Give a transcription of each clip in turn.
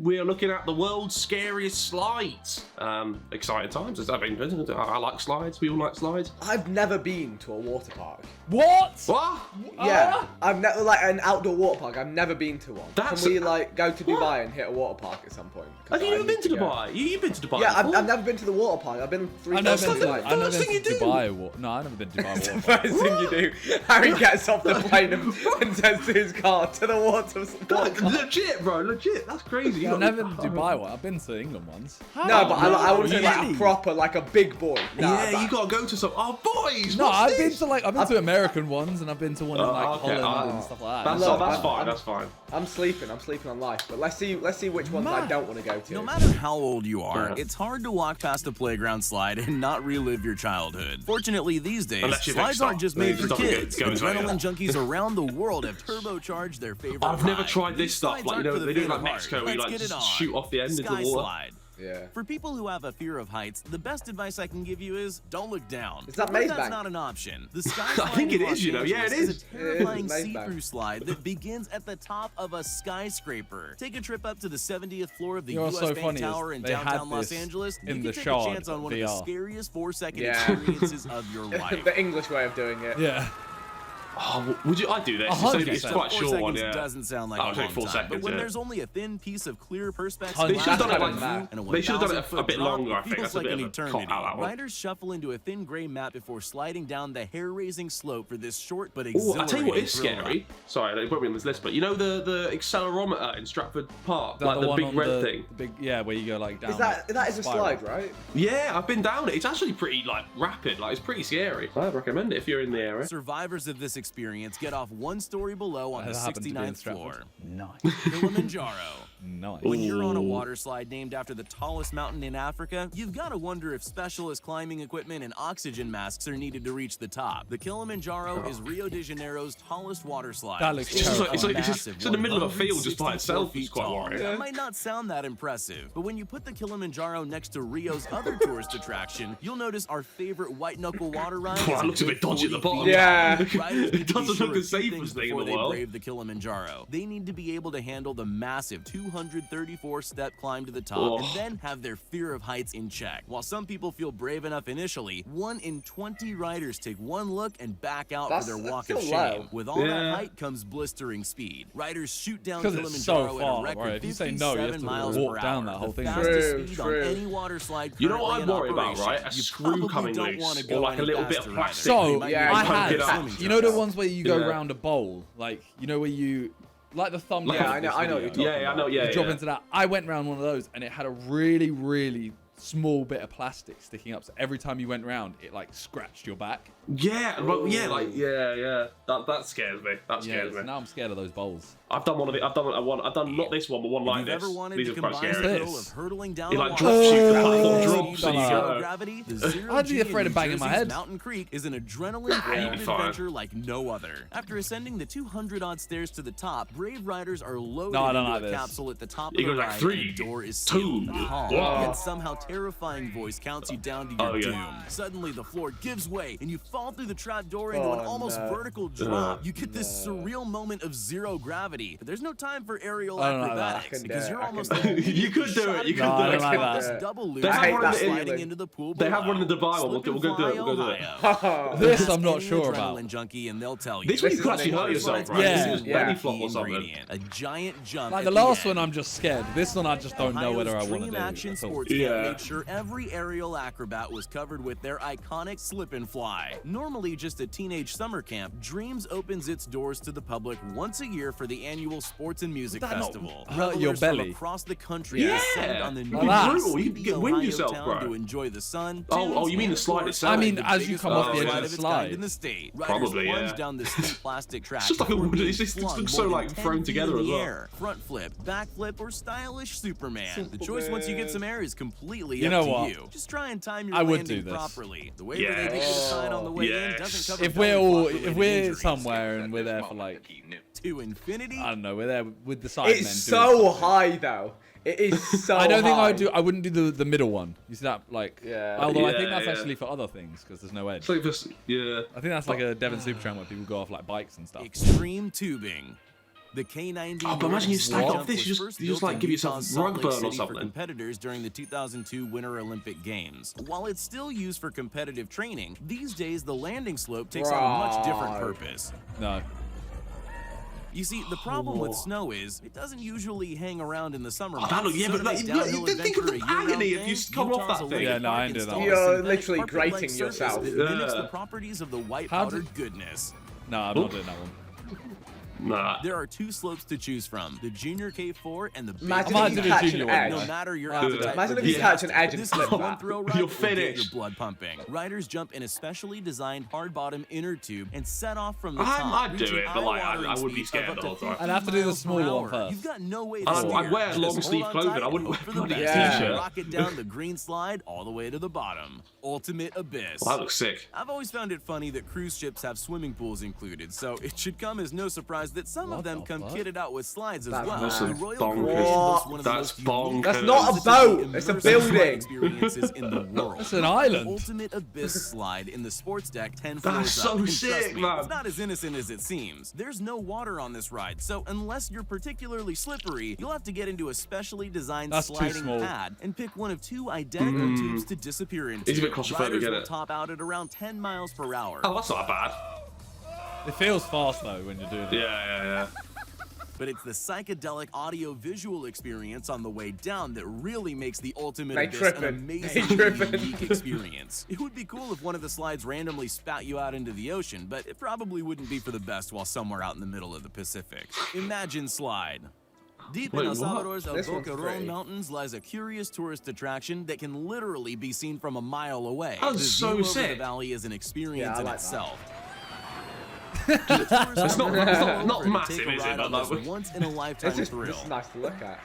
we're looking at the world's scariest slides. Exciting times. I like slides. We all like slides. I've never been to a water park. What? What? Yeah, I've never like an outdoor water park. I've never been to one. That's Can we like go to Dubai and hit a water park at some point? Have you ever been to Dubai? You've been to Dubai? Yeah, before? I've never been to the water park. I've been three I've never times. been to, Like, I've never First thing been to you do. Dubai. No, I've never been to Dubai. the Water. first thing you do, Harry gets off the plane and says to his car to the water. Legit, bro. Legit. That's crazy. Yeah, I've never been to Dubai. One. I've been to England once. No, but I want to say like really? a proper, like a big boy. Nah, Yeah, but- you gotta go to some. Oh, boys. No, what's I've this? been to American ones, and I've been to one in like okay, Holland and stuff like that. That's, Look, that's I'm- fine. I'm- That's fine. I'm sleeping on life. But let's see which ones I don't want to go to. No matter how old you are, Yeah. it's hard to walk past a playground slide and not relive your childhood. Fortunately, these days, Unless you're slides next aren't up. just Then made you for just don't kids. get- go away, Adrenaline yeah. junkies around the world have turbocharged their favorite I've never ride. tried this These stuff. slides Like, you aren't know, for the they do it faint like of heart. Mexico, where you Let's like get it just on. shoot off the end into Sky the water. slide. Yeah. For people who have a fear of heights, the best advice I can give you is don't look down. Is that But Maze that's Bank? not an option. The Sky I Slide think in it is, Los you know. Yeah, it Angeles is. a terrifying Maze Bank. see-through slide that begins at the top of a skyscraper. Take a trip up to the 70th floor of the You know what's US so Bank funny is Tower in they had downtown Los this Angeles. in You the can take Shard a chance on one of the VR. scariest 4-second Yeah. experiences of your life. The English way of doing it. Yeah. Oh, would you? I do this. 100%. It's quite a 4 short seconds one, yeah. doesn't sound like Oh, a it's like long 4 time, seconds, but when yeah. there's only a thin piece of clear perspex They glass should've done it between like- you and a they should've done it 1,000-foot a bit drop, longer, I it think. feels That's a like bit an of a cop eternity. out, that one. Riders shuffle into a thin gray map before sliding down the hair-raising slope for this short but Oh, exhilarating I tell you what is thrill scary. ride. Sorry, they put me on this list, but you know the accelerometer in Stratford Park, That like the one big on red the thing. Big, yeah, where you go like down. Is that is a spiral. slide, right? Yeah, I've been down it. It's actually pretty like rapid. Like it's pretty scary. I'd recommend it if you're in the area. Survivors of this experience get off one story below on the That happened to be in 69th floor. Stratford. Nice. Kilimanjaro. Nice. When you're on a Ooh. water slide named after the tallest mountain in Africa, you've got to wonder if specialist climbing equipment and oxygen masks are needed to reach the top. The Kilimanjaro is Rio de Janeiro's tallest water slide. That looks It's just like- terrifying. it's in the middle of a field just by itself. It's quite worrying. That might not sound that impressive, but when you put the Kilimanjaro next to Rio's other tourist attraction, you'll notice our favorite white knuckle water ride. Well, is it looks a bit dodgy at the 40 bottom. feet Yeah. long. Riders need to It be doesn't sure look the of two things safest thing in before the they world. brave the Kilimanjaro. They need to be able to handle the massive 234-step climb to the top Oh. and then have their fear of heights in check. While some people feel brave enough initially, 1 in 20 riders take one look and back out That's- for their that's walk of still shame. low. With all Yeah. that height comes blistering speed. Riders shoot down Because it's so Kilimanjaro far, at a record right? If you say no, you have 57 to miles walk per down hour, that whole the thing. fastest True, speed true. on any water slide You know what currently I'm in worried about, operation. right? A You screw probably coming don't loose, wanna or go like a any little bit of faster plastic. either. So, You might yeah, be I able to had get that. swimming You know the trunks. ones where you go Yeah. around a bowl, like you know where you, like the thumbnail. Yeah, of I know this what you're video. talking Yeah, I know. Yeah, You drop yeah. into that. I went around one of those, and it had a really, really small bit of plastic sticking up. So every time you went round, it like scratched your back. Yeah, yeah. That scares me. That Yeah, scares so me. now I'm scared of those bowls. I've done one of it. I've done not this one, but one If like you've this. ever wanted These to are quite combine the scary. thrill of hurtling down It a like water drops you, the slide platform with drops and you zero go. gravity, the Zero I'd be G in afraid of New banging my Jersey's head. Mountain Creek is an you'll adrenaline-fueled be fine. adventure like no other. After ascending the 200-odd stairs to the top, brave riders are loaded No, I don't into like a this. capsule at the top It of the goes like ride, 3, and the door is 2, sealed. A calm, Whoa. yet somehow terrifying voice counts you down to your Oh, yeah. doom. Suddenly, the floor gives way, and you fall through the trap door into an Oh, almost no. vertical drop. You get this surreal moment of zero gravity, but there's no time for aerial I don't like that. acrobatics I can because do it, you're I almost can do it. You could do it. You could No, I do don't it. like that. this double loop They have hate one that in the- feeling. sliding into the pool They have one in below. Dubai one. Slip We'll and go do it. fly, We'll go do it. Ohio. This I'm not Any sure about. adrenaline junkie, and they'll tell you. This one you This could is actually the hurt one yourself, you right? Yeah. This is Yeah. belly flop or something. Ingredient, a giant jump. Like at the the last end. one, I'm just scared. This one, I just don't know whether I Ohio's want to Dream do. Action at all. Sports Yeah. Camp made sure every aerial acrobat was covered with their iconic slip and fly. Normally just a teenage summer camp, Dreams opens its doors to the public once a year for the annual Sports and Music Would that not Festival. hurt your Revelers from belly? across the country Yeah. descend on the It'd new be brutal. You could sleepy get wind Ohio yourself, town bro. to enjoy the sun. Oh, you mean the tunes, slide and, of itself? course, I mean, the as you biggest come off the water edge of slide the of its slide. kind in the state. Riders Probably, plunge yeah. down the steep plastic track. just like a- before being it just flung looks more so, than like, 10 thrown feet together in as the well. air. Front flip, back flip, or stylish Superman. The choice once you get some air is completely You up know to what? you. Just try and time your I would landing do this. properly. The waiver Yeah. they give you the sign on the way in Yes. doesn't cover If we're belly all, flop if related we're injuries. somewhere and we're there for like, To infinity. I don't know, we're there with the Sidemen. It's doing so something. high though. It is so I don't think high. I wouldn't do the middle one. You see that, like, Yeah. although I think Yeah, that's yeah. actually for other things because there's no edge. It's like this, yeah. I think that's like a Devon Supertramp where people go off like bikes and stuff. Extreme tubing. The K90 Oh, but imagine you Nordic slag ski off jump this, was you first just built like in give yourself Utah's rug Salt Lake burn or City for something. competitors during the 2002 Winter Olympic Games. While it's still used for competitive training, these days the landing slope takes on a much different purpose. No. You see, the problem with snow is it doesn't usually hang around in the summer Oh, that months. look, yeah, So but to like, make you downhill think of the adventure a year-round agony if you thing, come off Utah's that Olympic thing. Yeah, no, I Park ain't doing that installed one. a You're synthetic literally carpet-like grating surface yourself. that mimics Yeah. the properties of the white How powdered did- goodness. No, I'm not doing that one. Nah. There are two slopes to choose from: the Junior K4 and the Big Imagine I might if do you the catch junior an one, edge. No matter your I'll do appetite that. Imagine for if you catch an disaster, edge and this slip is one that. thrill ride You're will get your finished. blood pumping. Riders jump in a specially designed hard-bottom inner tube and set off from the I'd top. do reaching it, but, like, I eye-watering would be speeds scared of up the whole to time. 50 I'd have to do the miles per smaller one hour. first. You've got no way to I'd steer. wear Just long-sleeve hold on clothing. tight I wouldn't and hope for the wear best. that t-shirt. Rocket down the green slide all the way to the bottom. Ultimate Abyss. Well, that looks sick. I've always found it funny that cruise ships have swimming pools included, so it should come as no surprise that some of What them the come fuck? kitted out with slides as That's well. awesome. The Royal Bonkers. Caribbean hosts one of the That's most unique That's not a positively boat, it's a immersive building. slide experiences in the world. It's an island. Ultimate Abyss slide in the sports deck 10 That's floors so up. And sick, trust me, man. it's not as innocent as it seems. There's no water on this ride, so unless you're particularly slippery, you'll have to get into a specially designed That's too sliding small. pad and pick one of two identical tubes to disappear into. It's a bit claustrophobic, Riders isn't will it? top out at around 10 miles per hour. Oh, that's not bad. It feels fast though when you're doing it. Yeah. But it's the psychedelic audio-visual experience on the way down that really makes the Ultimate They Abyss tripping. an amazing, They tripping. unique experience. It would be cool if one of the slides randomly spat you out into the ocean, but it probably wouldn't be for the best while somewhere out in the middle of the Pacific. Imagine Slide. Deep in Wait, El what? Salvador's This one's Boquerón pretty. Mountains lies a curious tourist attraction that can literally be seen from a mile away. That's The so view over sick. the valley is an experience Yeah, I in like that. itself. It's not Take massive, a is ride it? on But this like, once-in-a-lifetime This thrill. is nice to look at.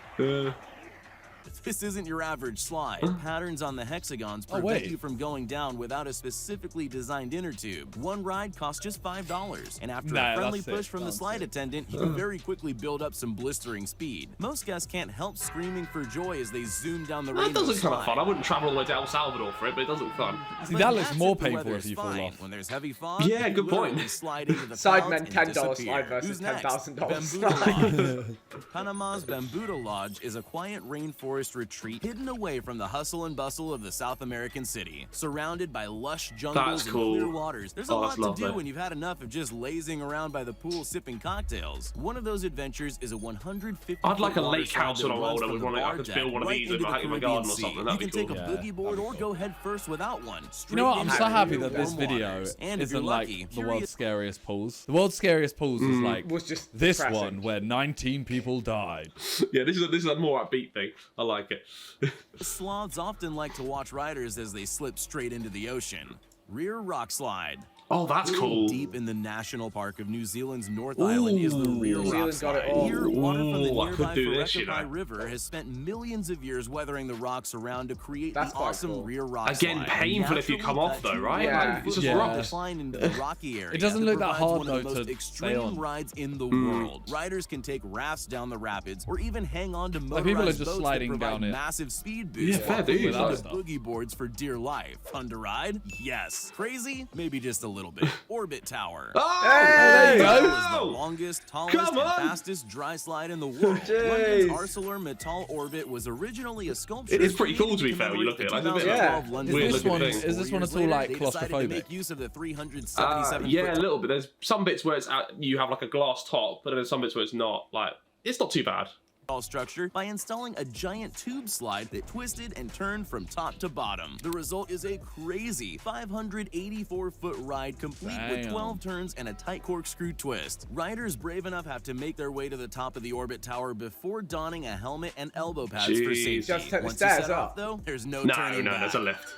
This isn't your average slide. Patterns on the hexagons Oh, prevent wait. you from going down without a specifically designed inner tube. One ride costs just $5, and after Nah, a friendly that's sick. push from the Sounds slide sick. attendant, you can very quickly build up some blistering speed. Most guests can't help screaming for joy as they zoom down the that rainbow does look kind of slide. fun. I wouldn't travel all the way to El Salvador for it, but it does look fun. See, But that looks that's more if the painful weather if is you fall fine. off. When there's heavy fog, Yeah, you good point. literally slide into the Sidemen clouds and $10 disappear. slide versus Who's next? $10,000 Bambuda slide. Lodge. Panama's Bambuda Lodge is a quiet rainforest retreat hidden away from the hustle and bustle of the South American city. Surrounded by lush jungles That's cool. and clear waters, there's a Oh, lot that's to do lovely. when you've had enough of just lazing around by the pool sipping cocktails. One of those adventures is a 150 I'd like a water lake slide house that when I'm runs older. from Would the want to, I bar could deck build one of right these into in the my Caribbean garden or Sea. something. You That'd can be cool. take a Yeah, boogie board that'd or be go head first without one. You know what? I'm so happy Straight that this into video waters. And if you're isn't lucky, like the curious- world's scariest pools. The world's scariest pools is like Was just this depressing. one where 19 people died. Yeah, this is a more upbeat thing. I like it. Sloths often like to watch riders as they slip straight into the ocean. Rear rock slide. Oh, that's Hidden cool. Deep in the national park of New Zealand's North Island is the Rear New Rock Zealand's got it Slide. all. Here, water from the Ooh, I could nearby do this, you Wharekapie know. River has spent millions of years weathering the rocks around to create That's the quite awesome cool. Rear Rock Again, Slide. painful if you come Naturally off though, cut right? Yeah. Like, it's just Yeah. rocks. Decline into the rocky area. It doesn't that look that provides hard, one of the though, most to extreme stay on. rides in the world. Riders can take rafts down the rapids or even hang on to motorized people are just boats sliding that provide down it. massive speed boosts. Yeah, fair while dues. clinging Without to stuff. boogie boards for dear life. Fun to ride? Yes. Crazy? Maybe just a little bit. Orbit Tower. Oh, Hey! there you go. Is the longest, tallest, Come and on. fastest dry slide in the world. Jeez. London's ArcelorMittal Orbit was originally a sculpture. It is pretty cool, to be created fair, when you look at it. Like, it's a bit like- 2012 Yeah. London Weird Is this looking one? thing. Is this one 4 at all years like later, they decided to claustrophobic? make use of the 377 yeah, a foot little bit. There's some bits where it's you have like a glass top, but then there's some bits where it's not. Like, it's not too bad. tall structure by installing a giant tube slide that twisted and turned from top to bottom. The result is a crazy 584-foot ride complete with Damn. 12 turns and a tight corkscrew twist. Riders brave enough have to make their way to the top of the orbit tower before donning a helmet and elbow pads for Jeez. safety. Just take the Once you stairs set up. off, though, there's no No, turning back. there's a lift.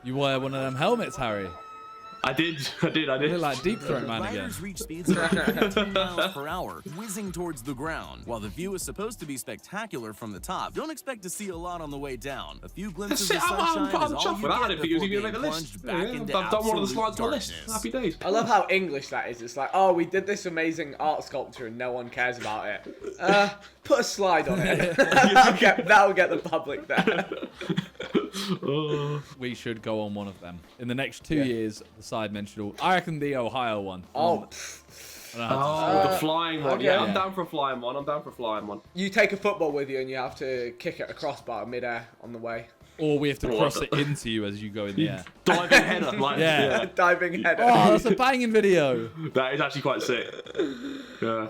You wear one of them helmets, Harry. I did. You look like Deep Throat Man again. Riders reach speeds of 15 miles per hour, whizzing towards the ground. While the view is supposed to be spectacular from the top, don't expect to see a lot on the way down. A few glimpses of sunshine I'm is all chuffed you with that. I get didn't think it was before even going to being make the list. plunged back Yeah, into I've done one of the absolute slides on the list. darkness. Happy days. I love how English that is. It's like, oh, we did this amazing art sculpture and no one cares about it. Put a slide on it. that'll get the public there. We should go on one of them. In the next 2 years, the Sidemen should all... I reckon the Ohio one. Oh, I don't know how to Oh, the flying one. okay. Yeah, I'm Yeah. down for a flying one. I'm down for a flying one. You take a football with you and you have to kick it a crossbar midair on the way. Or we have to Or cross what? it into you as you go in the air. Diving header. Like, Yeah. yeah. Diving header. Oh, that's a banging video. That is actually quite sick. Yeah.